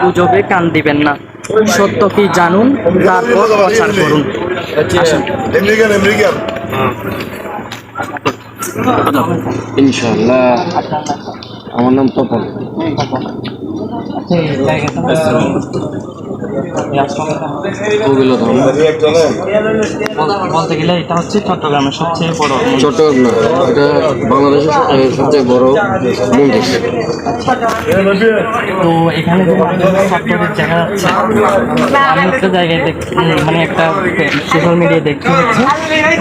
গুজবে কান দিবেন না, সত্য কি জানুন, তারপর প্রচার করুন। আসুন। ইনশাআল্লাহ। আমার নাম তপন। বলতে গেলে এটা হচ্ছে চট্টগ্রামের সবচেয়ে বড় চট্টগ্রাম না, এটা বাংলাদেশের সবচেয়ে বড় মন্দির। তো এখানে যে মাদ্রাসার ছাত্রদের দেখা যাচ্ছে, আমি একটা জায়গায় দেখছি, মানে একটা সোশ্যাল মিডিয়ায় দেখতে হচ্ছে,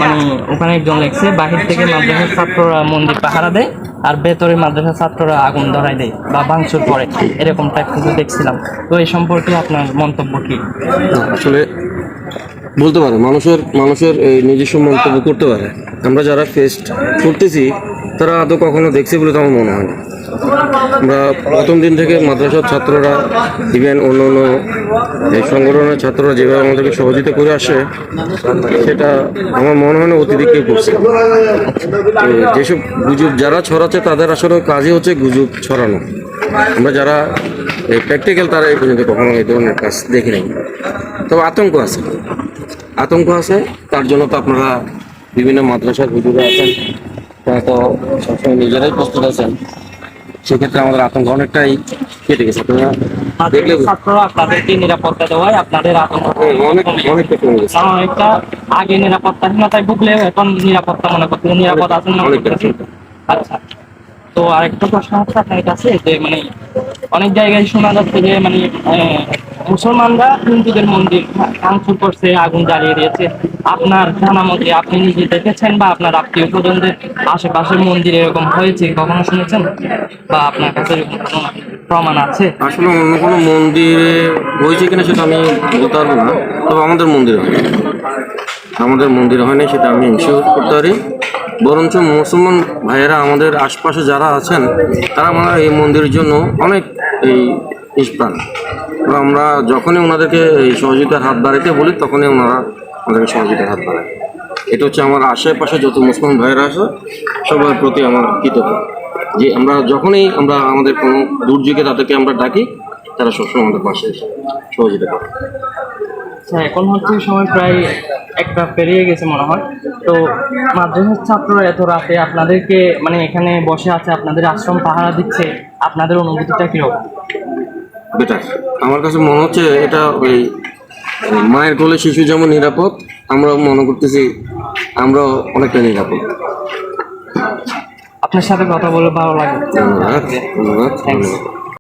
মানে ওখানে একজন লেখছে বাহির থেকে মাদ্রাসার ছাত্ররা মন্দির পাহারা দেয় আর ভেতরে মাদ্রাসার ছাত্ররা আগুন ধরাই দেয় বা ভাঙচুর করে, এরকম টাইপ কিন্তু দেখছিলাম। তো এই সম্পর্কে আপনার মন্তব্য কি? আসলে বলতে পারে মানুষের এই নিজস্ব মন্তব্য করতে পারে। আমরা যারা ফেস্ট করতেছি তারা আদৌ কখনো দেখছে বলে তো আমার মনে হয় না। আমরা প্রথম দিন থেকে মাদ্রাসার ছাত্ররা, ইভেন অন্য অন্য এই সংগঠনের ছাত্ররা যেভাবে আমাদেরকে সহযোগিতা করে আসে, সেটা আমার মনে হয় না অতিরিক্ত করছে। যেসব গুজব যারা ছড়াচ্ছে তাদের আসলে কাজই হচ্ছে গুজব ছড়ানো। আমরা যারা এই প্র্যাকটিক্যাল তারা এই পর্যন্ত কখনো এই ধরনের কাজ দেখি নাই। তবে আতঙ্ক আছে। তার জন্য তো আপনারা বিভিন্ন মাদ্রাসার হুজুরা আছেন, তারা তো সবসময় নিজেরাই প্রস্তুত আছেন। সেক্ষেত্রে আমাদের আতঙ্ক অনেকটাই কেটে গেছে। দেখলে ছাত্ররা আপনাদেরকে নিরাপত্তা দেওয়ায় আপনাদের আতঙ্ক অনেকটা কমে গেছে। একটা আগে নিরাপত্তাহীনতায় ভুগলেও এখন নিরাপত্তা মনে করতে নিরাপদ আছেন মনে করতেছি। আচ্ছা, তো আরেকটা প্রশ্ন হচ্ছে আপনার কাছে যে মানে অনেক জায়গায় শোনা যাচ্ছে যে মানে মুসলমানরা হিন্দুদের মন্দির ভাঙচুর করছে, আগুন জ্বালিয়ে দিয়েছে। আপনার জানা মতে আপনি নিজে দেখেছেন বা আপনার আত্মীয় স্বজনদের আশেপাশের মন্দির এরকম হয়েছে কখনো শুনেছেন বা আপনার কাছে এরকম কোনো প্রমাণ আছে? আসলে অন্য কোনো মন্দিরে হয়েছে কিনা সেটা আমি বলতে পারবো না, তবে আমাদের মন্দিরে হয় না সেটা আমি ইনশিওর করতে পারি। বরঞ্চ মুসলমান ভাইয়েরা আমাদের আশপাশে যারা আছেন তারা আমরা এই মন্দিরের জন্য অনেক এই নিষ্প্রাণ। আমরা যখনই ওনাদেরকে এই সহযোগিতার হাত বাড়াইতে বলি তখনই ওনারা আমাদেরকে সহযোগিতার হাত বাড়ায়। এটা হচ্ছে আমার আশেপাশে যত মুসলমান ভাইয়েরা আছে সবার প্রতি আমার কৃতজ্ঞ যে আমরা যখনই আমাদের কোনো দুর্যোগে তাদেরকে আমরা ডাকি, তারা সবসময় আমাদের পাশে এসে সহযোগিতা করে। এখন হচ্ছে সময় প্রায় একটা পেরিয়ে গেছে মনে হয়। তো মাদ্রাসার ছাত্ররা এত রাতে আপনাদেরকে মানে এখানে বসে আছে, আপনাদের আশ্রম পাহারা দিচ্ছে, আপনাদের অনুভূতিটা কিরকম? বেটার আমার কাছে মনে হচ্ছে এটা ওই মায়ের কোলে শিশু যেমন নিরাপদ, আমরা মনে করতেছি আমরা অনেকটা নিরাপদ। আপনার সাথে কথা বলে ভালো লাগে। ধন্যবাদ।